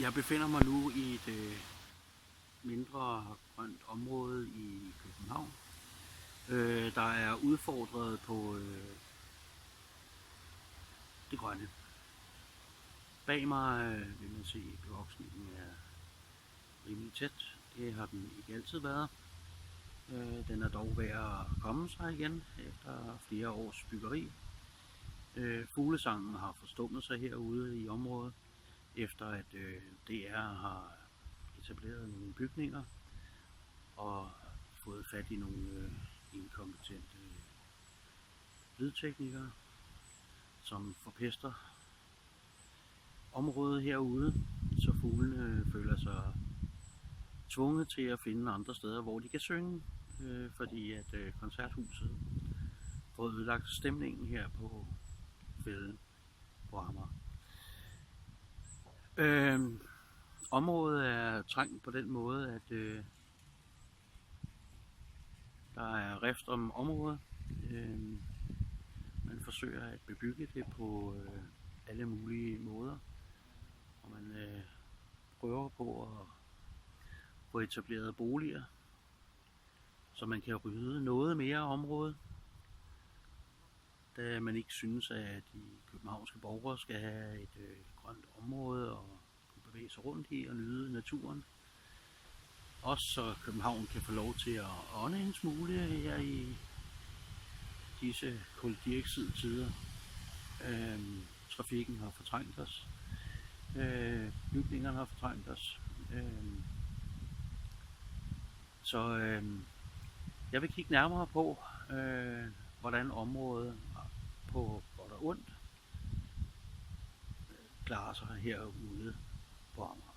Jeg befinder mig nu i et mindre grønt område i København, der er udfordret på det grønne. Bag mig vil man se, at bevoksningen er rimelig tæt. Det har den ikke altid været. Den er dog ved at komme sig igen efter flere års byggeri. Fuglesangen har forstummet sig herude i området, efter at DR har etableret nogle bygninger og fået fat i nogle inkompetente lydteknikere, som forpester området herude, så fuglene føler sig tvunget til at finde andre steder, hvor de kan synge, fordi at koncerthuset får ødelagt stemningen her på Fælden på Amager. Området er trængt på den måde, at der er rift om området. Man forsøger at bebygge det på alle mulige måder, og man prøver på at få etableret boliger, så man kan rydde noget mere af området, da man ikke synes, at de københavnske borgere skal have et grønt område og kunne bevæge sig rundt i og nyde naturen. Også så København kan få lov til at ånde en smule her i disse kuldioxidtider. Trafikken har fortrængt os. Bygningerne har fortrængt os. Så jeg vil kigge nærmere på, hvordan området på godt og ondt klarer sig herude på Amager.